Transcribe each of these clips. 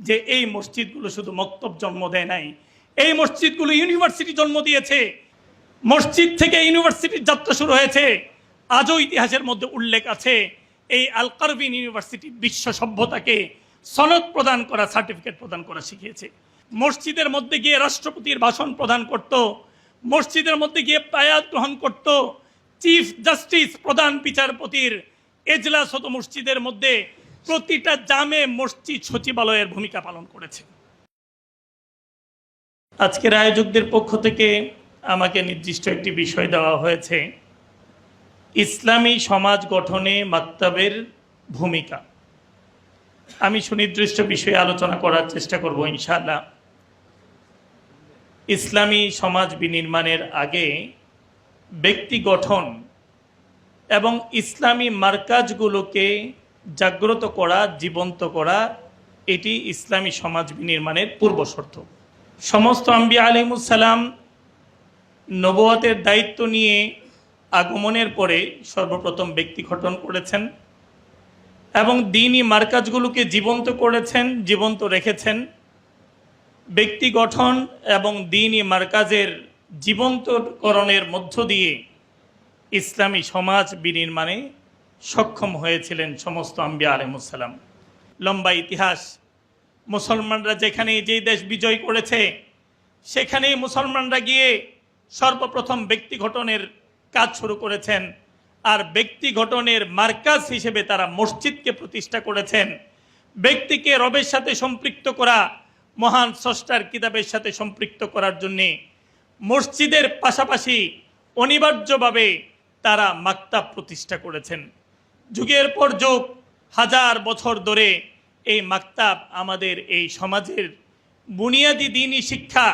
যে এই মসজিদগুলো শুধু মক্তব জন্ম দেয় নাই, এই মসজিদগুলো ইউনিভার্সিটি জন্ম দিয়েছে। মসজিদ থেকে ইউনিভার্সিটির যাত্রা শুরু হয়েছে। আজও ইতিহাসের মধ্যে উল্লেখ আছে এই আল কারবিন ইউনিভার্সিটি বিশ্ব সভ্যতাকে সনদ প্রদান করা, সার্টিফিকেট প্রদান করা শিখিয়েছে। মসজিদের মধ্যে গিয়ে রাষ্ট্রপতির ভাষণ প্রদান করত, মসজিদের মধ্যে গিয়ে বায়াত গ্রহণ করত, চিফ জাস্টিস প্রধান বিচারপতির এজলাস হতো মসজিদের মধ্যে। প্রতিটা জামে মসজিদ সচিবালয়ের ভূমিকা পালন করেছে। আজকের আয়োজকদের পক্ষ থেকে আমাকে নির্দিষ্ট একটি বিষয় দেওয়া হয়েছে, ইসলামী সমাজ গঠনে মাকতাবের ভূমিকা। আমি সুনির্দিষ্ট বিষয়ে আলোচনা করার চেষ্টা করব ইনশাআল্লাহ। ইসলামী সমাজ বিনির্মাণের আগে ব্যক্তি গঠন এবং ইসলামী মার্কাজগুলোকে জাগ্রত করা, জীবন্ত করা, এটি ইসলামী সমাজ বিনির্মাণের পূর্বশর্ত। সমস্ত আম্বিয়া আলাইহিমুস সালাম নবুয়তের দায়িত্ব নিয়ে আগমনের পরে সর্বপ্রথম ব্যক্তি গঠন করেছেন এবং দ্বীনি মার্কাজগুলোকে জীবন্ত করেছেন, জীবন্ত রেখেছেন। ব্যক্তি গঠন এবং দ্বীনি মার্কাজের জীবন্তকরণের মধ্য দিয়ে ইসলামী সমাজ বিনির্মাণে সক্ষম হয়েছিলেন সমস্ত আম্বিয়া আলাইহিমুস সালাম। লম্বা ইতিহাস। মুসলমানরা যেখানে যেই দেশ বিজয় করেছে সেখানেই মুসলমানরা গিয়ে সর্বপ্রথম ব্যক্তি গঠনের কাজ শুরু করেছেন। আর ব্যক্তি গঠনের মার্কাজ হিসেবে তারা মসজিদকে প্রতিষ্ঠা করেছেন। ব্যক্তিকে রবের সাথে সম্পৃক্ত করা, মহান স্রষ্টার কিতাবের সাথে সম্পৃক্ত করার জন্যে মসজিদের পাশাপাশি অনিবার্যভাবে তারা মাকতাব প্রতিষ্ঠা করেছেন। যুগের পর যুগ, হাজার বছর ধরে এই মাকতাব আমাদের এই সমাজের বুনিয়াদি দ্বীনি শিক্ষা,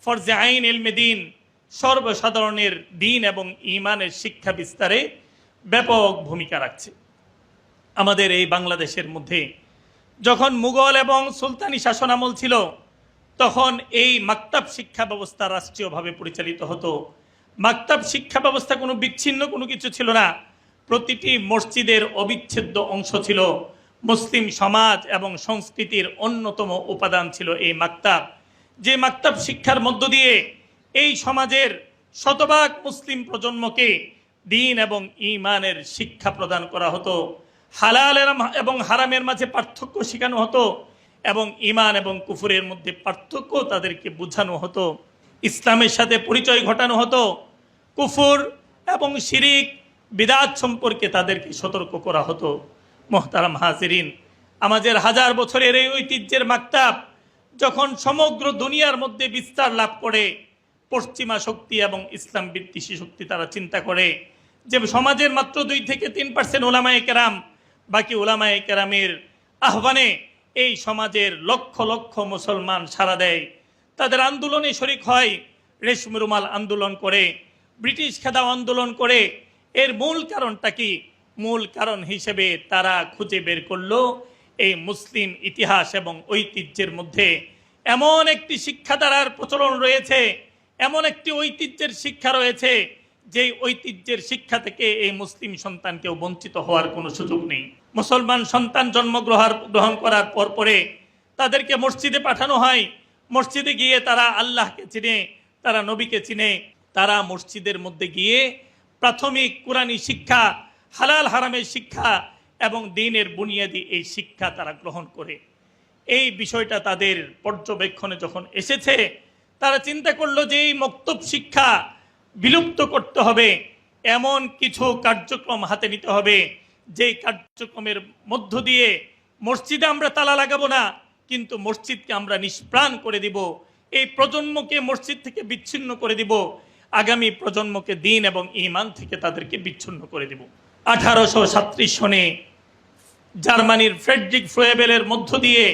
ফরজে আইন ইলমে দ্বীন, সর্বসাধারণের দ্বীন এবং ঈমানের শিক্ষা বিস্তারে ব্যাপক ভূমিকা রাখছে। আমাদের এই বাংলাদেশের মধ্যে যখন মুঘল এবং সুলতানি শাসনামল ছিল তখন এই মাকতাব শিক্ষা ব্যবস্থা রাষ্ট্রীয়ভাবে পরিচালিত হতো। মাকতাব শিক্ষা ব্যবস্থা কোনো বিচ্ছিন্ন কোনো কিছু ছিল না, প্রতিটি মসজিদের অবিচ্ছেদ্য অংশ ছিল। মুসলিম সমাজ এবং সংস্কৃতির অন্যতম উপাদান ছিল এই মাকতাব। যে মাকতাব শিক্ষার মধ্য দিয়ে এই সমাজের শতভাগ মুসলিম প্রজন্মকে দ্বীন এবং ঈমানের শিক্ষা প্রদান করা হতো। হালাল এবং হারামের মাঝে পার্থক্য শেখানো হতো এবং ঈমান এবং কুফরের মধ্যে পার্থক্য তাদেরকে বোঝানো হতো। ইসলামের সাথে পরিচয় ঘটানো হতো। কুফর এবং শিরিক বিদআত সম্পর্কে তাদেরকে সতর্ক করা হতো। মুহতারাম হাজিরিন, আমাদের হাজার বছরের এই ঐতিহ্যের মাকতাব যখন সমগ্র দুনিয়ার মধ্যে বিস্তার লাভ করে, পশ্চিমা শক্তি এবং ইসলাম বিদ্বেষী শক্তি তারা চিন্তা করে যে সমাজের মাত্র 2 থেকে 3% ওলামায়ে কেরাম, বাকি ওলামায়ে কেরামের আহ্বানে এই সমাজের লক্ষ লক্ষ মুসলমান সাড়া দেয়, তাদের আন্দোলনে শরিক হয়। রেশমি রুমাল আন্দোলন করে, ব্রিটিশ খেদাও আন্দোলন করে। এর মূল কারণটা কি? মূল কারণ হিসেবে তারা খুঁজে বের করলো এই মুসলিম ইতিহাস এবং ঐতিহ্যের মধ্যে এমন একটি শিক্ষাধারার প্রচলন রয়েছে, এমন একটি ঐতিহ্যের শিক্ষা রয়েছে যেই ঐতিহ্যের শিক্ষা থেকে এই মুসলিম সন্তানকেও বঞ্চিত হওয়ার কোনো সুযোগ নেই। মুসলমান সন্তান জন্মগ্রহণ করার পরে তাদেরকে মসজিদে পাঠানো হয়। মসজিদে গিয়ে তারা আল্লাহকে চিনে, তারা নবীকে চিনে। তারা মসজিদের মধ্যে গিয়ে প্রাথমিক কুরআনী শিক্ষা, হালাল হারামের শিক্ষা এবং দ্বীনের বুনিয়াদি এই শিক্ষা তারা গ্রহণ করে। এই বিষয়টা তাদের পর্যবেক্ষণে যখন এসেছে, তারা চিন্তা করলো যে এই মক্তব শিক্ষা বিলুপ্ত করতে হবে, এমন কিছু কার্যক্রম হাতে নিতে হবে যেই কার্যক্রমের মধ্য দিয়ে মসজিদে আমরা তালা লাগাবো না, কিন্তু মসজিদকে আমরা নিষ্প্রাণ করে দিব। এই প্রজন্মকে মসজিদ থেকে বিচ্ছিন্ন করে দিব, আগামী প্রজন্মকে দ্বীন এবং ঈমান থেকে তাদেরকে বিচ্ছিন্ন করে দিব। 1837 সনে জার্মানির ফ্রেডরিক ফ্রোয়েবেলের মধ্য দিয়ে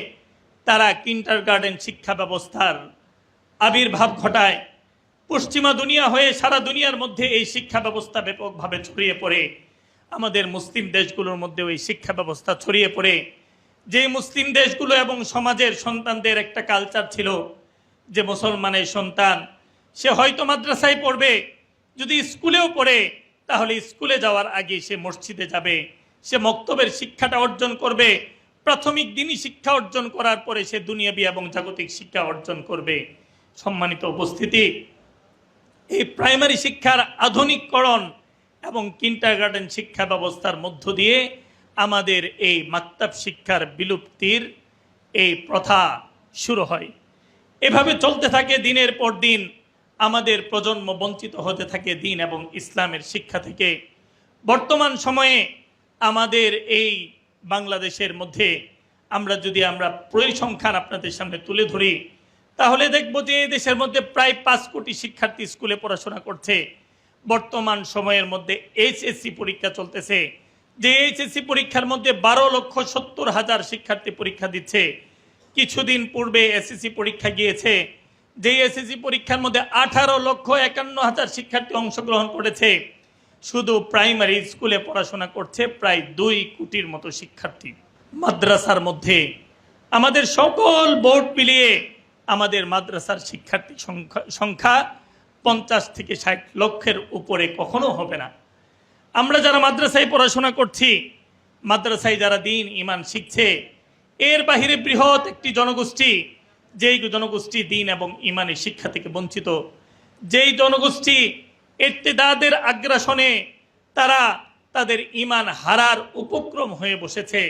তারা কিন্ডারগার্টেন শিক্ষা ব্যবস্থার আবির্ভাব ঘটায়। পশ্চিমা দুনিয়া হয়ে সারা দুনিয়ার মধ্যে এই শিক্ষা ব্যবস্থা ব্যাপকভাবে ছড়িয়ে পড়ে। আমাদের মুসলিম দেশগুলোর মধ্যেও এই শিক্ষা ব্যবস্থা ছড়িয়ে পড়ে। যে মুসলিম দেশগুলো এবং সমাজের সন্তানদের একটা কালচার ছিল যে মুসলমানের সন্তান সে হয়তো মাদ্রাসায় পড়বে, যদি স্কুলেও পড়ে তাহলে স্কুলে যাওয়ার আগে সে মসজিদে যাবে, সে মক্তবের শিক্ষাটা অর্জন করবে, প্রাথমিক দিনই শিক্ষা অর্জন করার পরে সে দুনিয়াবী এবং জাগতিক শিক্ষা অর্জন করবে। সম্মানিত উপস্থিতি, এই প্রাইমারি শিক্ষার আধুনিককরণ এবং কিন্ডারগার্টেন শিক্ষা ব্যবস্থার মধ্য দিয়ে আমাদের এই মাকতাব শিক্ষার বিলুপ্তির এই প্রথা শুরু হয়। এভাবে চলতে থাকে দিনের পর দিন, আমাদের প্রজন্ম বঞ্চিত হতে থাকে দিন এবং ইসলামের শিক্ষা থেকে। বর্তমান সময়ে আমাদের এই বাংলাদেশের মধ্যে আমরা পরিসংখ্যান আপনাদের সামনে তুলে ধরি, তাহলে দেখব যে এই দেশের মধ্যে প্রায় 5 কোটি শিক্ষার্থী স্কুলে পড়াশোনা করছে। বর্তমান সময়ের মধ্যে এইচএসসি পরীক্ষা চলতেছে, যে এইচএসসি পরীক্ষার মধ্যে 12,70,000 শিক্ষার্থী পরীক্ষা দিচ্ছে। কিছুদিন পূর্বে এসএসসি পরীক্ষা গিয়েছে, যে এসএসসি পরীক্ষার মধ্যে 18,51,000 শিক্ষার্থী অংশগ্রহণ করেছে। শুধু প্রাইমারি স্কুলে পড়াশোনা করছে প্রায় 2 কোটির মতো শিক্ষার্থী। মাদ্রাসার মধ্যে আমাদের সকল বোর্ড মিলিয়ে আমাদের মাদ্রাসার শিক্ষার্থী সংখ্যা 50 থেকে 60 লক্ষের উপরে কখনো হবে না। আমরা যারা মাদ্রাসায় পড়াশোনা করছি, মাদ্রাসায় যারা দিন ইমান শিখছে, এর বাহিরে বৃহৎ একটি জনগোষ্ঠী, যেই জনগোষ্ঠী দিন এবং ইমানের শিক্ষা থেকে বঞ্চিত, যেই জনগোষ্ঠী ইর্তিদাদের আগ্রাসনে তারা তাদের ইমান হারার উপক্রম হয়ে বসেছে।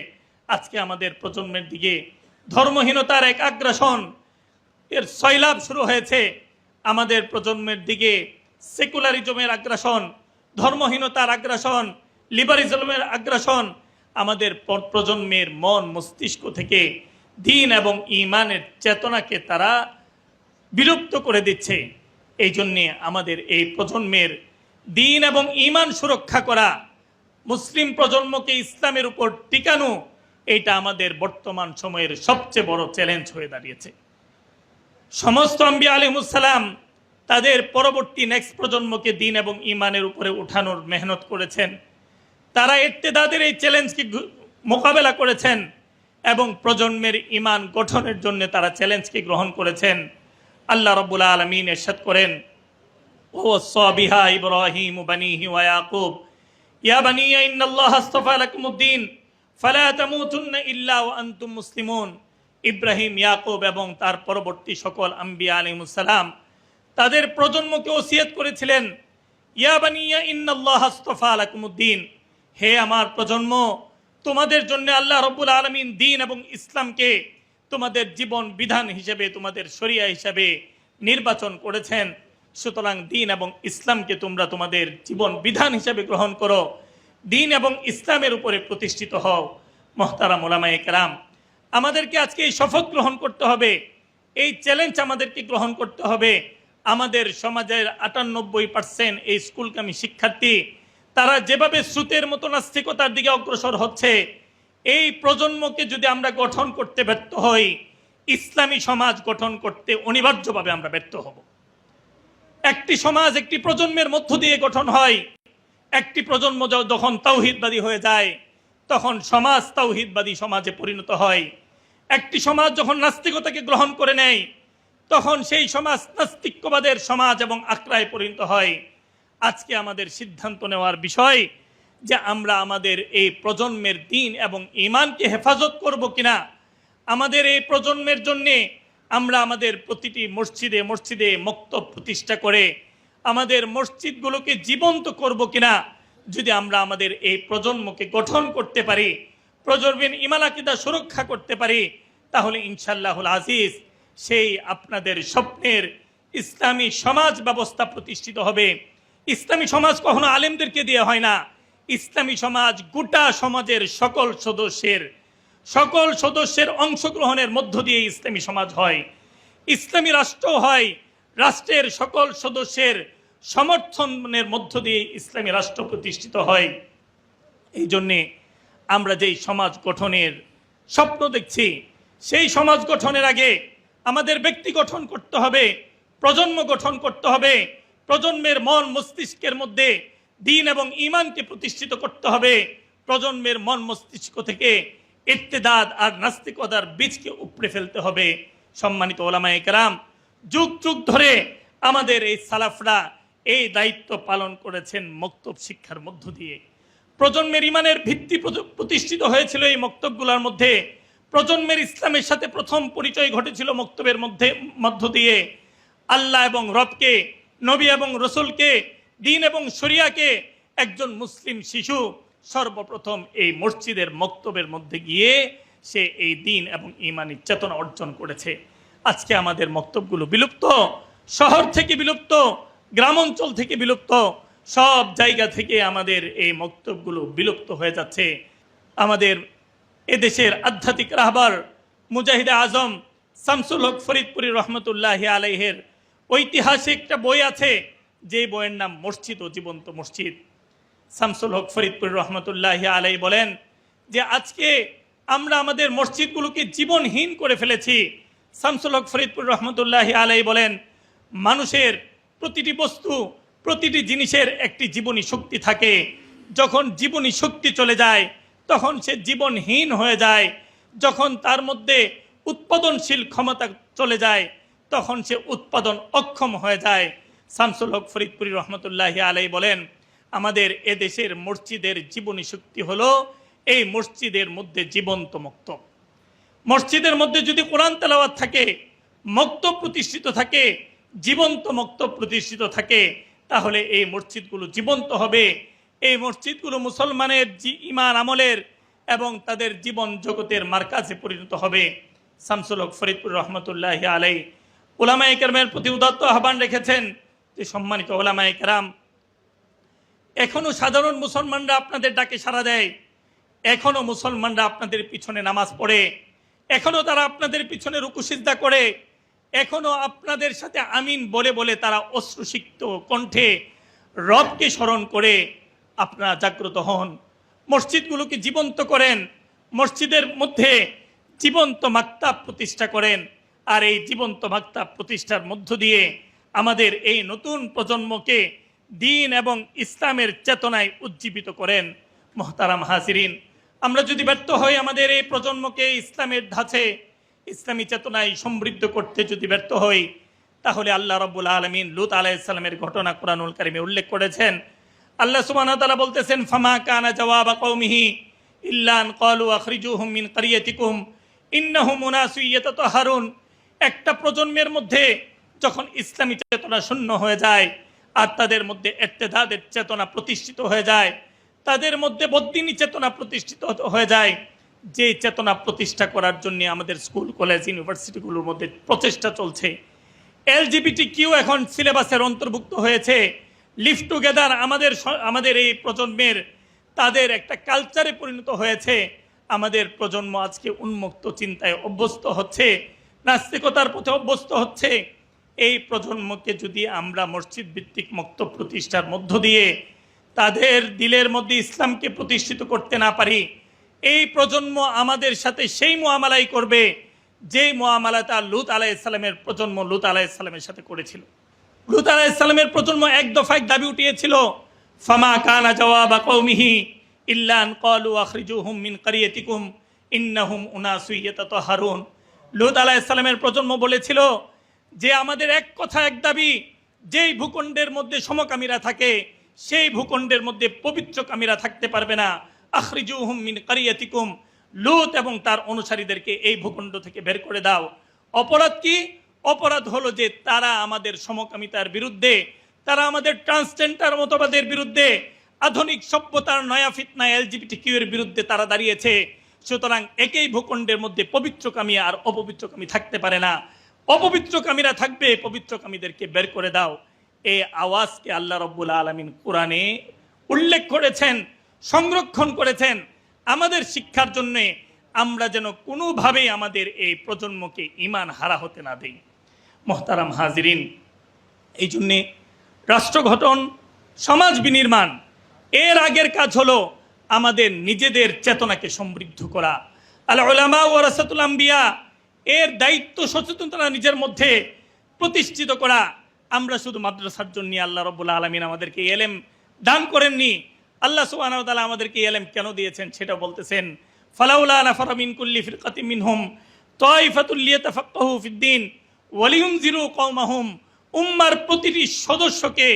আজকে আমাদের প্রজন্মের দিকে ধর্মহীনতার এক আগ্রাসন এর সয়লাব শুরু হয়েছে। আমাদের প্রজন্মের দিকে সেকুলারিজমের আগ্রাসন, ধর্মহীনতার আগ্রাসন, লিবারিজমের আগ্রাসন আমাদের প্রজন্মের মন মস্তিষ্ক থেকে দিন এবং ইমানের চেতনাকে তারা বিলুপ্ত করে দিচ্ছে। এই জন্যে আমাদের এই প্রজন্মের দিন এবং ইমান সুরক্ষা করা, মুসলিম প্রজন্মকে ইসলামের উপর টিকানো, এটা আমাদের বর্তমান সময়ের সবচেয়ে বড় চ্যালেঞ্জ হয়ে দাঁড়িয়েছে। সমস্ত আম্বিয়া আলাইহিমুসসালাম তাদের পরবর্তী নেক্সট প্রজন্মকে দিন এবং ইমানের উপরে উঠানোর মেহনত করেছেন। তারা ইর্তিদাদের এই চ্যালেঞ্জকে মোকাবেলা করেছেন এবং প্রজন্মের ইমান গঠনের জন্য তারা চ্যালেঞ্জকে গ্রহণ করেছেন। আল্লাহ রাব্বুল আলামিন ইরশাদ করেন, ওয়াসা বিহা ইব্রাহিম বানিহি ওয়া ইয়াকুব ইয়া বানিয়া ইন্নাল্লাহা আসতাফা লাকুমুদ-দ্বীন ফালা তামুতুন্না ইল্লা ওয়া আনতুম মুসলিমুন। ইব্রাহিম, ইয়াকুব এবং তার পরবর্তী সকল আম্বিয়া আলাইহিমুস সালাম তাদের প্রজন্মকে ওসিয়ত করেছিলেন, ইয়া বানিয়া ইন্নাল্লাহা আসতাফা লাকুমুদ-দ্বীন, হে আমার প্রজন্ম, তোমাদের জন্য আল্লাহ রাব্বুল আলামিন দ্বীন এবং ইসলামকে তোমাদের জীবন বিধান হিসেবে, তোমাদের শরিয়া হিসেবে নির্বাচন করেছেন। সুতরাং দ্বীন এবং ইসলামকে তোমরা তোমাদের জীবন বিধান হিসেবে গ্রহণ করো, দ্বীন এবং ইসলামের উপরে প্রতিষ্ঠিত হও। মুহতারাম উলামায়ে কেরাম, আমাদেরকে আজকে এই শপথ গ্রহণ করতে হবে, এই চ্যালেঞ্জ আমাদেরকে গ্রহণ করতে হবে। আমাদের সমাজের 98% এই স্কুলগামী শিক্ষার্থী, তারা যেভাবে স্রোতের মতো নাস্তিকতার দিকে অগ্রসর হচ্ছে, এই প্রজন্মকে যদি আমরা গঠন করতে ব্যর্থ হই, ইসলামী সমাজ গঠন করতে অনিবার্যভাবে আমরা ব্যর্থ হব। একটি সমাজ একটি প্রজন্মের মধ্য দিয়ে গঠন হয়। একটি প্রজন্ম যখন তাওহীদবাদী হয়ে যায়, তখন সমাজ তাওহীদবাদী সমাজে পরিণত হয়। একটি সমাজ যখন নাস্তিকতাকে গ্রহণ করে নেয়, তখন সেই সমাজ নাস্তিক্যবাদের সমাজ এবং আক্রায় পরিণত হয়। আজকে আমাদের সিদ্ধান্ত নেওয়ার বিষয় যে আমরা আমাদের এই প্রজন্মের দ্বীন এবং ঈমানকে হেফাজত করব কিনা। আমাদের এই প্রজন্মের জন্যে আমরা আমাদের প্রতিটি মসজিদে মসজিদে মক্তব প্রতিষ্ঠা করে আমাদের মসজিদগুলোকে জীবন্ত করব কিনা। যদি আমরা আমাদের এই প্রজন্মকে গঠন করতে পারি, প্রজন্মের ঈমান আকীদা সুরক্ষা করতে পারি, তাহলে ইনশাআল্লাহুল আজিজ সেই আপনাদের স্বপ্নের ইসলামী সমাজ ব্যবস্থা প্রতিষ্ঠিত হবে। ইসলামী সমাজ কখনো আলেমদেরকে দিয়ে হয় না। ইসলামী সমাজ গোটা সমাজের সকল সদস্যের অংশগ্রহণের মধ্য দিয়ে ইসলামী সমাজ হয়। ইসলামী রাষ্ট্র হয়, রাষ্ট্রের সকল সদস্যের সমর্থনের মধ্য দিয়ে ইসলামী রাষ্ট্র প্রতিষ্ঠিত হয়। এই জন্যে আমরা যেই সমাজ গঠনের স্বপ্ন দেখছি, সেই সমাজ গঠনের আগে আমাদের ব্যক্তি গঠন করতে হবে, প্রজন্ম গঠন করতে হবে। প্রজন্মের মন মস্তিষ্কের মধ্যে দ্বীন এবং ঈমানকে প্রতিষ্ঠিত করতে হবে। প্রজন্মের মন মস্তিষ্ক থেকে ইর্তিদাদ আর নাস্তিকতার বীজকে উপড়ে ফেলতে হবে। সম্মানিত ওলামায়ে কেরাম, যুগ যুগ ধরে আমাদের এই সালাফরা এই দায়িত্ব পালন করেছেন মক্তব শিক্ষার মধ্য দিয়ে। প্রজন্মের ঈমানের ভিত্তি প্রতিষ্ঠিত হয়েছিল এই মক্তবগুলোর মধ্যে। প্রজন্মের ইসলামের সাথে প্রথম পরিচয় ঘটেছিল মক্তবের মধ্য দিয়ে। আল্লাহ এবং রবকে, নবী এবং রসুলকে, দ্বীন এবং শরিয়াকে একজন মুসলিম শিশু সর্বপ্রথম এই মসজিদের মক্তবের মধ্যে গিয়ে সে এই দ্বীন এবং ঈমানি চেতনা অর্জন করেছে। আজকে আমাদের মক্তবগুলো বিলুপ্ত, শহর থেকে বিলুপ্ত, গ্রামাঞ্চল থেকে বিলুপ্ত, সব জায়গা থেকে আমাদের এই মক্তবগুলো বিলুপ্ত হয়ে যাচ্ছে। আমাদের এদেশের আধ্যাত্মিক রাহবার মুজাহিদে আজম শামসুল হক ফরিদপুরি রহমতুল্লাহি আলাইহের ঐতিহাসিক একটা বই আছে, যে বইয়ের নাম মসজিদ ও জীবন্ত মসজিদ। শামসুল হক ফরিদপুরি রহমতুল্লাহি আলাই বলেন যে আজকে আমরা আমাদের মসজিদগুলোকে জীবনহীন করে ফেলেছি। শামসুল হক ফরিদপুরি রহমতুল্লাহি আলাই বলেন, মানুষের প্রতিটি বস্তু, প্রতিটি জিনিসের একটি জীবনী শক্তি থাকে। যখন জীবনী শক্তি চলে যায় তখন সে জীবনহীন হয়ে যায়। যখন তার মধ্যে উৎপাদনশীল ক্ষমতা চলে যায় তখন সে উৎপাদন অক্ষম হয়ে যায়। শামসুল হক ফরিদপুরি রহমতুল্লাহি আলাই বলেন, আমাদের এদেশের মসজিদের জীবনী শক্তি হলো এই মসজিদের মধ্যে জীবন্ত মক্তব। মসজিদের মধ্যে যদি কোরআন তেলাওয়াত থাকে, মক্তব প্রতিষ্ঠিত থাকে, জীবন্ত মক্তব প্রতিষ্ঠিত থাকে, তাহলে এই মসজিদগুলো জীবন্ত হবে। এই মসজিদগুলো মুসলমানের ঈমান আমলের এবং তাদের জীবন জগতের মার্কাজে পরিণত হবে। শামসুল হক ফরিদপুর রহমতুল্লাহি আলাই উলামায়ে কেরামের প্রতি উদাত্ত আহ্বান রেখেছেন যে, সম্মানিত উলামায়ে কেরাম, এখনো সাধারণ মুসলমানরা আপনাদের ডাকে সাড়া দেয়, এখনো মুসলমানরা আপনাদের পিছনে নামাজ পড়ে, এখনো তারা আপনাদের পিছনে রুকু সিজদা করে, এখনো আপনাদের সাথে আমিন বলে বলে তারা অশ্রুসিক্ত কণ্ঠে রবকে স্মরণ করে। আপনারা জাগ্রত হন, মসজিদগুলোকে জীবন্ত করেন, মসজিদের মধ্যে জীবন্ত মাকতাব প্রতিষ্ঠা করেন। আর এই জীবন্ত মাকতাব প্রতিষ্ঠার মধ্য দিয়ে আমাদের এই নতুন প্রজন্মকে দ্বীন এবং ইসলামের চেতনায় উজ্জীবিত করেন। মুহতারাম হাজিরিন, আমরা যদি ব্যর্থ হই আমাদের এই প্রজন্মকে ইসলামের ধাঁচে, ইসলামী চেতনায় সমৃদ্ধ করতে যদি ব্যর্থ হই, তাহলে আল্লাহ রাব্বুল আলামিন লূত আলাইহিস সালামের ঘটনা কুরআনুল কারীমে উল্লেখ করেছেন। আল্লাহ সুবহানাহু ওয়া তাআলা বলতেছেন, ফামা কানা জাওয়াবা কওমিহি ইল্লা আন ক্বালু আখরিজুহুম মিন ক্বরিয়াতিকুম ইন্নাহুম উনাসুন ইয়াতাতাহহারুন। একটা প্রজন্মের মধ্যে যখন ইসলামী চেতনা শূন্য হয়ে যায় আর তাদের মধ্যে ইরতিদাদের চেতনা প্রতিষ্ঠিত হয়ে যায়, তাদের মধ্যে বদ্দিনী চেতনা প্রতিষ্ঠিত হয়ে যায়, যে চেতনা প্রতিষ্ঠা করার জন্য আমাদের স্কুল কলেজ ইউনিভার্সিটিগুলোর মধ্যে প্রচেষ্টা চলছে। LGBT এখন সিলেবাসের অন্তর্ভুক্ত হয়েছে। লিভ টুগেদার আমাদের এই প্রজন্মের তাদের একটা কালচারে পরিণত হয়েছে। আমাদের প্রজন্ম আজকে উন্মুক্ত চিন্তায় অভ্যস্ত হচ্ছে, নাস্তিকতার পথে অভ্যস্ত হচ্ছে। এই প্রজন্মকে যদি আমরা মসজিদ ভিত্তিক মক্তব প্রতিষ্ঠার মধ্য দিয়ে তাদের দিলের মধ্যে ইসলামকে প্রতিষ্ঠিত করতে না পারি, এই প্রজন্ম আমাদের সাথে সেই মুআমালাই করবে যেই মুআমালাটা লূত আলাইহিস সালামের প্রজন্ম লূত আলাইহিস সালামের সাথে করেছিল। লূত আলাইহিস সালামের প্রজন্ম এক দফায় দাবি উঠিয়েছিল, ফামা কানা জাওয়াবা কওমিহি ইল্লা আন ক্বালু আখরিজুহুম মিন ক্বরিয়াতিকুম ইন্নাহুম উনাসুন ইয়াতাতাহহারুন। লূত আলাইহিস সালামের প্রজন্ম বলেছিল যে আমাদের এক কথা এক দাবি, যেই ভূখণ্ডের মধ্যে সমকামীরা থাকে সেই ভূখণ্ডের মধ্যে পবিত্রকামীরা থাকতে পারবে না। আখরিজুহুম মিন ক্বরিয়াতিকুম, লূত এবং তার অনুসারীদেরকে এই ভূখণ্ড থেকে বের করে দাও। অপরাধ কি? অপরাধ হলো যে তারা আমাদের সমকামিতার বিরুদ্ধে, তারা আমাদের ট্রান্সজেন্ডার মতবাদের বিরুদ্ধে, আধুনিক সভ্যতার নয়া ফিতনা LGBT এর বিরুদ্ধে তারা দাঁড়িয়েছে। সুতরাং একই ভূখণ্ডের মধ্যে পবিত্রকামী আর অপবিত্রকামী থাকতে পারে না। অপবিত্রকামীরা থাকবে, পবিত্রকামীদেরকে বের করে দাও। এই আওয়াজকে আল্লাহ রাব্বুল আলামিন কোরআনে উল্লেখ করেছেন, সংরক্ষণ করেছেন আমাদের শিক্ষার জন্য, আমরা যেন কোনোভাবেই আমাদের এই প্রজন্মকে ঈমান হারা হতে না দেই। মুহতারাম হাজিরিন, এই জন্যে রাষ্ট্র গঠন, সমাজ বিনির্মাণ, এর আগের কাজ হলো আমাদের নিজেদের চেতনাকে সমৃদ্ধ করা। আল উলামা ওয়ারাসাতুল আম্বিয়া, এর দায়িত্ব সচেতনতা নিজের মধ্যে প্রতিষ্ঠিত করা। আমরা শুধু মাদ্রাসার জন্য আল্লাহ রাব্বুল আলামিন আমাদেরকে ইলম দান করেননি। আল্লাহ সুবহানাহু ওয়া তাআলা আমাদেরকে ইলম কেন দিয়েছেন সেটা বলতেছেন, ফালাউলা নাফারা মিন কুল্লি ফিরকাতিন মিনহুম তাইফাতুল লিয়াতাফাক্কাহু ফিদ্দীন ওয়া লিয়ুনজিরু কওমাহুম। উম্মার প্রতিটি সদস্যকে,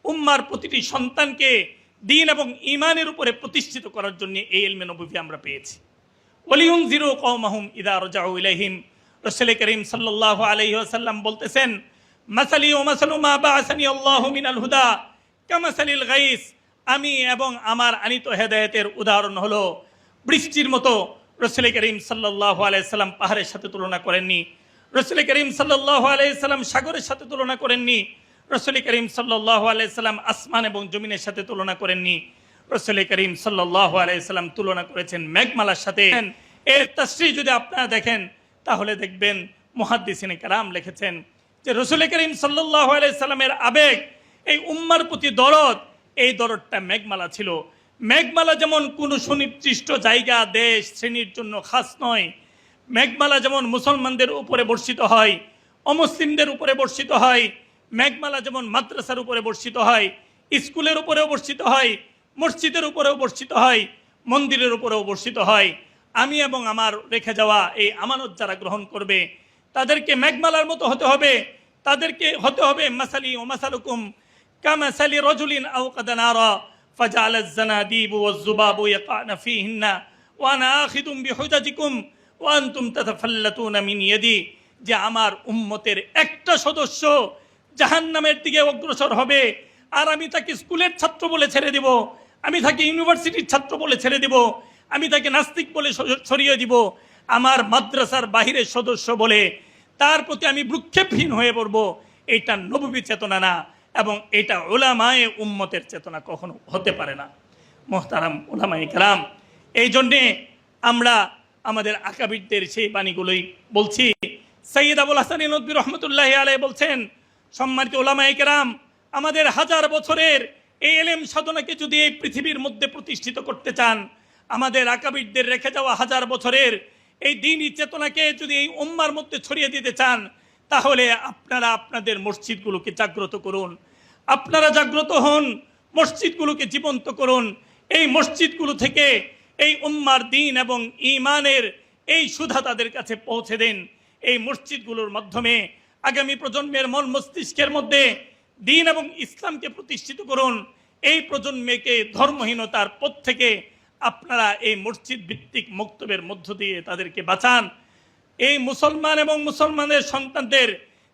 উম্মার প্রতিটি সন্তানকে দ্বীন এবং ঈমানের উপরে প্রতিষ্ঠিত করার জন্য এই ইলমে নববী আমরা পেয়েছি। ওয়ালিউনজিরু কওমাহুম ইযা রাজাউ ইলাইহিম। রাসূল করিম সাল্লাল্লাহু আলাইহি ওয়াসাল্লাম বলতেছেন, মাসালি ওয়া মাসালু মা বাআসানি আল্লাহু মিনাল হুদা কামাসালিল গাইস। আমি এবং আমার আনিত হেদায়েতের উদাহরণ হলো বৃষ্টির মতো। রাসূল করিম সাল্লাল্লাহু আলাইহি সাল্লাম পাহাড়ের সাথে তুলনা করেননি। রাসূল করিম সাল্লাল্লাহু আলাইহি সাল্লাম সাগরের সাথে তুলনা করেননি। রাসূল করিম সাল্লাল্লাহু আলাইহি সাল্লাম আসমান এবং জমিনের সাথে তুলনা করেননি। রাসূল করিম সাল্লাল্লাহু আলাইহি সাল্লাম তুলনা করেছেন মেঘমালার সাথে। এর তাফসীর যদি আপনারা দেখেন তাহলে দেখবেন মুহাদ্দিসিনে কেরাম লিখেছেন যে রাসূল করিম সাল্লাল্লাহু আলাইহি সাল্লামের আবেগ, এই উম্মার প্রতি দরদ, এই দরদটা মেঘমালা ছিল। মেঘমালা যেমন কোনো সুনির্দিষ্ট জায়গা, দেশ, শ্রেণীর জন্য খাস নয়। মেঘমালা যেমন মুসলমানদের উপরে বর্ষিত হয়, অমুসলিমদের উপরে বর্ষিত হয়। মেঘমালা যেমন মাদ্রাসার উপরে বর্ষিত হয়, স্কুলের উপরেও বর্ষিত হয়, মসজিদের উপরেও বর্ষিত হয়, মন্দিরের উপরেও বর্ষিত হয়। আমি এবং আমার রেখে যাওয়া এই আমানত যারা গ্রহণ করবে তাদেরকে মেঘমালার মতো হতে হবে। তাদেরকে হতে হবে মাসালি ও মাসালুকুম কামাসালি রাজুলিন আওকাদা নারা ফাজালাজ জানাদিবু ওয়াজ যুবাবু ইয়াকানা ফিহিন্না ওয়া আনা আখিদুম বিহুজাজিকুম ওয়া আনতুম তাতাফাল্লাতুনা মিন ইয়াদি। যে আমার উম্মতের একটা সদস্য জাহান্নামের দিকে অগ্রসর হবে আর আমি তাকে স্কুলের ছাত্র বলে ছেড়ে দিব, আমি তাকে ইউনিভার্সিটির ছাত্র বলে ছেড়ে দিব, আমি তাকে নাস্তিক বলে সরিয়ে দিব, আমার মাদ্রাসার বাহিরের সদস্য বলে তার প্রতি আমি ভ্রুক্ষেপহীন হয়ে পড়ব, এটা নববী চেতনা না এবং এটা উলামায়ে উম্মতের চেতনা কখনো হতে পারে না। মুহতারাম উলামায়ে কেরাম, এই জন্যে আমরা আমাদের আকাবিরদের সেই বাণীগুলোই বলছি। সৈয়দ আবুল হাসান নদভী রহমতুল্লাহি আলাইহি বলছেন, সম্মানিত উলামায়ে কেরাম, আমাদের হাজার বছরের এই ইলম সাধনাকে যদি এই পৃথিবীর মধ্যে প্রতিষ্ঠিত করতে চান, আমাদের আকাবিরদের রেখে যাওয়া হাজার বছরের এই দ্বীনি চেতনাকে যদি এই উম্মার মধ্যে ছড়িয়ে দিতে চান, তাহলে আপনারা আপনাদের মসজিদগুলোকে জাগ্রত করুন। আপনারা জাগ্রত হন, মসজিদগুলোকে জীবন্ত করুন। এই মসজিদগুলো থেকে এই উম্মার দ্বীন এবং ঈমানের এই সুধা তাদের কাছে পৌঁছে দেন। এই মসজিদগুলোর মাধ্যমে আগামী প্রজন্মের মন মস্তিষ্কের মধ্যে দ্বীন এবং ইসলামকে প্রতিষ্ঠিত করুন। এই প্রজন্মকে ধর্মহীনতার পথ থেকে আপনারা এই মসজিদ ভিত্তিক মক্তবের মধ্য দিয়ে তাদেরকে বাঁচান। এই মুসলমান এবং মুসলমানের সন্তানদের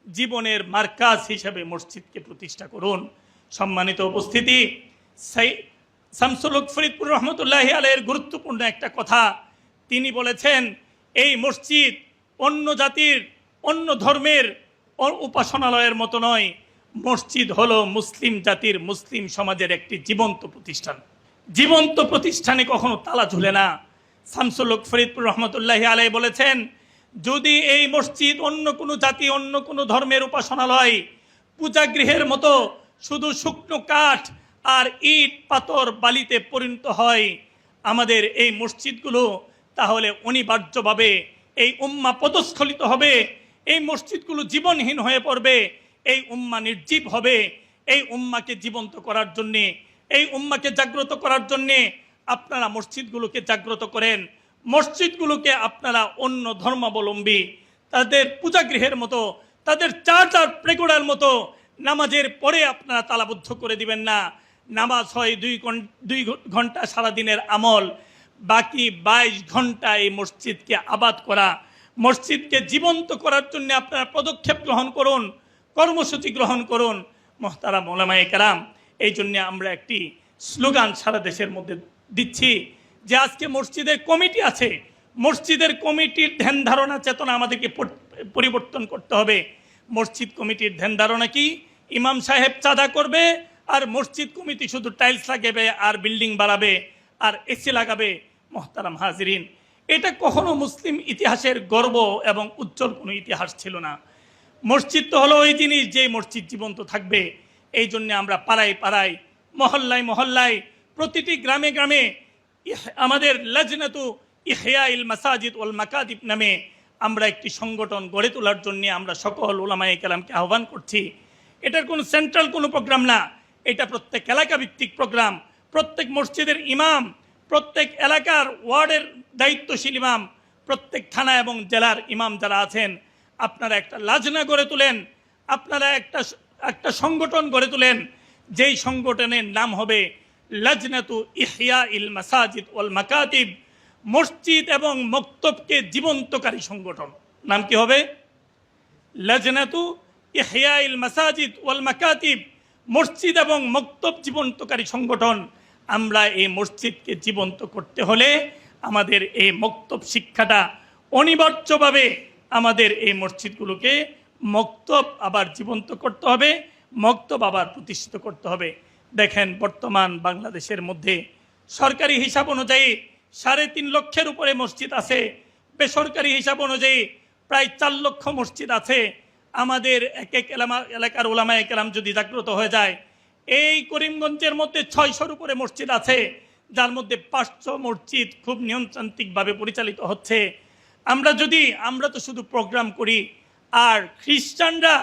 জীবনের মার্কাজ হিসেবে মসজিদকে প্রতিষ্ঠা করুন। সম্মানিত উপস্থিতি, শামসুল হক ফরিদপুর রহমতুল্লাহি আলাইহির গুরুত্বপূর্ণ একটা কথা তিনি বলেছেন, এই মসজিদ অন্য জাতির, অন্য ধর্মের উপাসনালয়ের মতো নয়। মসজিদ হলো মুসলিম জাতির, মুসলিম সমাজের একটি জীবন্ত প্রতিষ্ঠান। জীবন্ত প্রতিষ্ঠানে কখনো তালা ঝুলে না। শামসুল হক ফরিদপুর রহমতুল্লাহি আলাইহি বলেছেন, যদি এই মসজিদ অন্য কোনো জাতি, অন্য কোনো ধর্মের উপাসনালয়, পূজাগৃহের মতো শুধু শুকনো কাঠ আর ইট পাথর বালিতে পরিণত হয় আমাদের এই মসজিদগুলো, তাহলে অনিবার্যভাবে এই উম্মা পদস্খলিত হবে, এই মসজিদগুলো জীবনহীন হয়ে পড়বে, এই উম্মা নির্জীব হবে। এই উম্মাকে জীবন্ত করার জন্যে, এই উম্মাকে জাগ্রত করার জন্যে আপনারা মসজিদগুলোকে জাগ্রত করেন। মসজিদগুলোকে আপনারা অন্য ধর্মাবলম্বী তাদের পূজাগৃহের মতো, তাদের চার্জার প্রেগোড়ার মতো নামাজের পরে আপনারা তালাবদ্ধ করে দিবেন না। নামাজ হয় 2 ঘন্টা সারাদিনের আমল, বাকি 22 ঘন্টা এই মসজিদকে আবাদ করা, মসজিদকে জীবন্ত করার জন্য আপনারা পদক্ষেপ গ্রহণ করুন, কর্মসূচি গ্রহণ করুন। মুহতারাম উলামায়ে কেরাম, এই জন্য আমরা একটি স্লোগান সারা দেশের মধ্যে দিচ্ছি যে আজকে মসজিদের কমিটি আছে, মসজিদের কমিটির ধ্যান ধারণা চেতনা আমাদেরকে পরিবর্তন করতে হবে। মসজিদ কমিটির ধ্যান ধারণা কি? ইমাম সাহেব চাঁদা করবে আর মসজিদ কমিটি শুধু টাইলস লাগাবে আর বিল্ডিং বাড়াবে আর এসি লাগাবে। মুহতারাম হাজিরিন, এটা কখনো মুসলিম ইতিহাসের গর্ব এবং উজ্জ্বল কোনো ইতিহাস ছিল না। মসজিদ তো হলো ওই জিনিস যে মসজিদ জীবন্ত থাকবে। এই জন্য আমরা পাড়ায় পাড়ায়, মহল্লায় মহল্লায়, প্রতিটি গ্রামে গ্রামে আমাদের লাজনাতু ইহয়াইল মাসাজিদ ওয়াল মাকাতিব নামে আমরা একটি সংগঠন গড়ে তোলার জন্য আমরা সকল উলামায়ে কেরামকে আহ্বান করছি। এটার কোনো সেন্ট্রাল কোনো প্রোগ্রাম না, এটা প্রত্যেক এলাকা ভিত্তিক প্রোগ্রাম। প্রত্যেক মসজিদের ইমাম, প্রত্যেক এলাকার ওয়ার্ডের দায়িত্বশীল ইমাম, প্রত্যেক থানা এবং জেলার ইমাম যারা আছেন, আপনারা একটা লাজনা গড়ে তোলেন, আপনারা একটা সংগঠন গড়ে তোলেন, যেই সংগঠনের নাম হবে লাজনাতু ইহয়াইল মাসাজিদ ওয়াল মাকাতিব। মসজিদ এবং মক্তবকে জীবন্তকারী সংগঠন। নাম কি হবে? লাজনাতু ইহয়াইল মাসাজিদ ওয়াল মাকাতিব, মসজিদ এবং মক্তব জীবন্তকারী সংগঠন। আমরা এই মসজিদকে জীবন্ত করতে হলে আমাদের এই মক্তব শিক্ষাটা অনিবার্যভাবে আমাদের এই মসজিদগুলোকে মক্তব আবার জীবন্ত করতে হবে, মক্তব আবার প্রতিষ্ঠিত করতে হবে। দেখেন বর্তমান বাংলাদেশের মধ্যে সরকারি হিসাব অনুযায়ী 3.5 লক্ষের উপরে মসজিদ আছে, বেসরকারি হিসাব অনুযায়ী প্রায় 4 লক্ষ মসজিদ আছে। আমাদের এক এক এলাকার ওলামায়ে কেরাম যদি জাগ্রত হয়ে যায়, এই করিমগঞ্জের মধ্যে 600-র উপরে মসজিদ আছে, যার মধ্যে 500 মসজিদ খুব নিয়মতান্ত্রিকভাবে পরিচালিত হচ্ছে। আমরা তো শুধু প্রোগ্রাম করি, আর খ্রিস্টানরা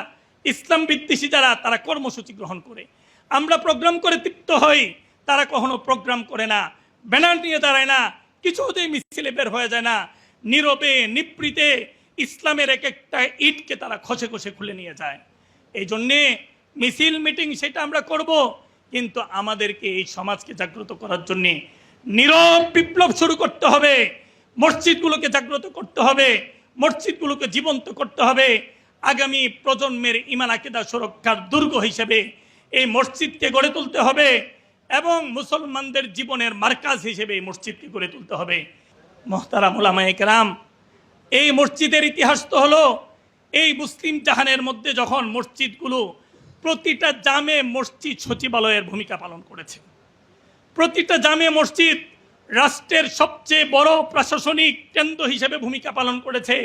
ইসলাম বিদ্বেষী যারা তারা কর্মসূচি গ্রহণ করে। আমরা প্রোগ্রাম করে তৃপ্ত হই, তারা কখনো প্রোগ্রাম করে না, ব্যানার নিয়ে দাঁড়ায় না, কিছুতেই মিছিলে বের হয়ে যায় না, নীরবে নিপৃতে ইসলামের এক একটা ইটকে তারা খসে খসে খুলে নিয়ে যায়। এই জন্যে মিছিল মিটিং সেটা আমরা করব, কিন্তু আমাদেরকে এই সমাজকে জাগ্রত করার জন্য নীরব বিপ্লব শুরু করতে হবে। মসজিদগুলোকে জাগ্রত করতে হবে, মসজিদগুলোকে জীবন্ত করতে হবে। আগামী প্রজন্মের ঈমান আকীদা সুরক্ষার দুর্গ হিসেবে এই মসজিদকে গড়ে তুলতে হবে এবং মুসলমানদের জীবনের মার্কাজ হিসেবে এই মসজিদকে গড়ে তুলতে হবে। মুহতারাম উলামায়ে কেরাম, এই মসজিদের ইতিহাস তো হলো এই মুসলিম জাহানের মধ্যে যখন মসজিদগুলো, প্রতিটা জামে মসজিদ সচিবালয়ের ভূমিকা পালন করেছে। প্রতিটা জামে মসজিদ রাষ্ট্রের সবচেয়ে বড় প্রশাসনিক কেন্দ্র হিসেবে ভূমিকা পালন করেছে।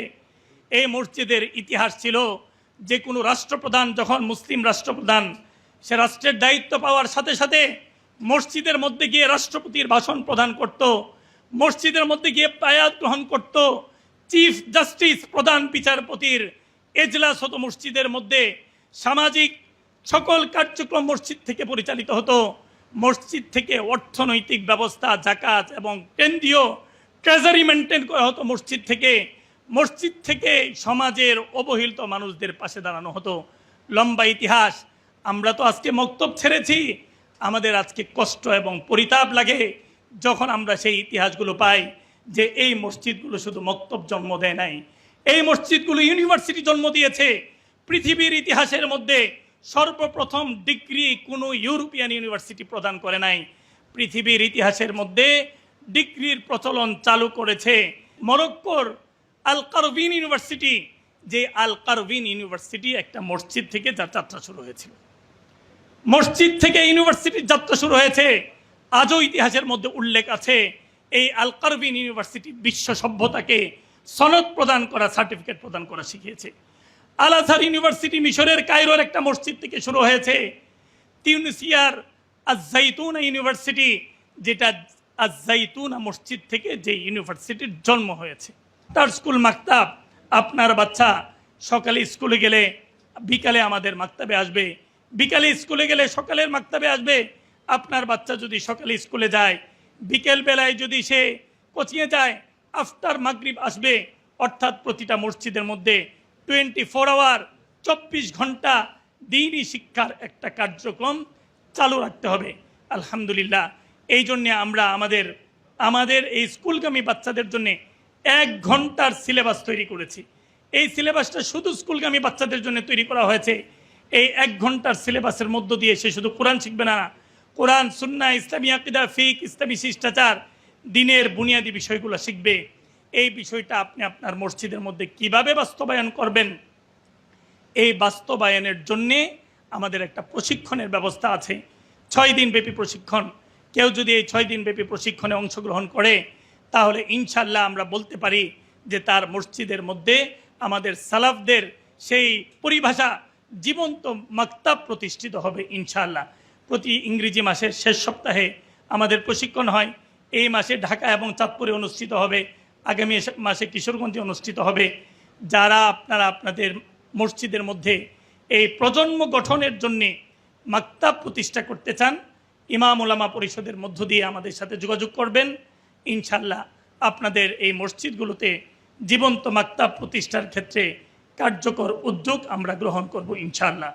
এই মসজিদের ইতিহাস ছিল যে কোনো রাষ্ট্রপ্রধান যখন মুসলিম রাষ্ট্রপ্রধান, সে রাষ্ট্রের দায়িত্ব পাওয়ার সাথে সাথে মসজিদের মধ্যে গিয়ে রাষ্ট্রপতির ভাষণ প্রদান করত, মসজিদের মধ্যে গিয়ে বায়াত গ্রহণ করত, চিফ জাস্টিস প্রধান বিচারপতির এজলাস হতো মসজিদের মধ্যে, সামাজিক সকল কার্যক্রম মসজিদ থেকে পরিচালিত হতো। মসজিদ থেকে অর্থনৈতিক ব্যবস্থা, জাকাত এবং কেন্দ্রীয় ট্রেজারি মেনটেন করা হতো মসজিদ থেকে। মসজিদ থেকে সমাজের অবহেলিত মানুষদের পাশে দাঁড়ানো হতো। লম্বা ইতিহাস। আমরা তো আজকে মক্তব ছেড়েছি, আমাদের আজকে কষ্ট এবং পরিতাপ লাগে যখন আমরা সেই ইতিহাসগুলো পাই যে এই মসজিদগুলো শুধু মক্তব জন্ম দেয় নাই, এই মসজিদগুলো ইউনিভার্সিটি জন্ম দিয়েছে। পৃথিবীর ইতিহাসের মধ্যে সর্বপ্রথম ডিগ্রি কোনো ইউরোপিয়ান ইউনিভার্সিটি প্রদান করে নাই। পৃথিবীর ইতিহাসের মধ্যে ডিগ্রির প্রচলন চালু করেছে মরক্কোর আল কারভিন ইউনিভার্সিটি। যে আল কারভিন ইউনিভার্সিটি একটা মসজিদ থেকে যার যাত্রা শুরু হয়েছিল, মসজিদ থেকে ইউনিভার্সিটির যাত্রা শুরু হয়েছে। আজও ইতিহাসের মধ্যে উল্লেখ আছে এই আল কারভিন ইউনিভার্সিটি বিশ্ব সভ্যতাকে সনদ প্রদান করা, সার্টিফিকেট প্রদান করা শিখিয়েছে। আল আজহার ইউনিভার্সিটি মিশরের কায়রোর একটা মসজিদ থেকে শুরু হয়েছে। তিউনিসিয়ার আজ-জাইতুনা ইউনিভার্সিটি, যেটা আজ-জাইতুনা মসজিদ থেকে যে ইউনিভার্সিটির জন্ম হয়েছে। তার স্কুল মাকতাব, আপনার বাচ্চা সকালে স্কুলে গেলে বিকালে আমাদের মাকতাবে আসবে, বিকালে স্কুলে গেলে সকালের মাকতাবে আসবে। আপনার বাচ্চা যদি সকালে স্কুলে যায়, বিকেল বেলায় যদি সে কোচিংয়ে যায়, আফটার মাগরিব আসবে। অর্থাৎ প্রতিটা মসজিদের মধ্যে 24 আওয়ার 24 ঘন্টা দ্বীনি শিক্ষার একটা কার্যক্রম চালু রাখতে হবে। আলহামদুলিল্লাহ, এই জন্যে আমরা আমাদের এই স্কুলগামী বাচ্চাদের জন্যে 1 ঘন্টার সিলেবাস তৈরি করেছি। এই সিলেবাসটা শুধু স্কুলগামী বাচ্চাদের জন্য তৈরি করা হয়েছে। এই 1 ঘন্টার সিলেবাসের মধ্য দিয়ে সে শুধু কোরআন শিখবে না, কোরআন, সুন্নাহ, ইসলামী আকীদা, ফিকহ, ইসলামী শিষ্টাচার, দ্বীনের বুনিয়াদী বিষয়গুলো শিখবে। এই বিষয়টা আপনি আপনার মসজিদের মধ্যে কিভাবে বাস্তবায়ন করবেন, এই বাস্তবায়নের জন্যে আমাদের একটা প্রশিক্ষণের ব্যবস্থা আছে। 6 দিন ব্যাপী প্রশিক্ষণ। কেউ যদি এই 6 দিন ব্যাপী প্রশিক্ষণে অংশগ্রহণ করে, তাহলে ইনশাল্লাহ আমরা বলতে পারি যে তার মসজিদের মধ্যে আমাদের সালাফদের সেই পরিভাষা জীবন্ত মাকতাব প্রতিষ্ঠিত হবে ইনশাআল্লাহ। প্রতি ইংরেজি মাসের শেষ সপ্তাহে আমাদের প্রশিক্ষণ হয়। এই মাসে ঢাকা এবং চাঁদপুরে অনুষ্ঠিত হবে, আগামী মাসে কিশোরগঞ্জে অনুষ্ঠিত হবে। যারা আপনারা আপনাদের মসজিদের মধ্যে এই প্রজন্ম গঠনের জন্যে মাকতাব প্রতিষ্ঠা করতে চান, ইমাম ওলামা পরিষদের মধ্য দিয়ে আমাদের সাথে যোগাযোগ করবেন। ইনশাল্লাহ আপনাদের এই মসজিদগুলোতে জীবন্ত মাকতাব প্রতিষ্ঠার ক্ষেত্রে কার্যকর উদ্যোগ আমরা গ্রহণ করব ইনশাআল্লাহ।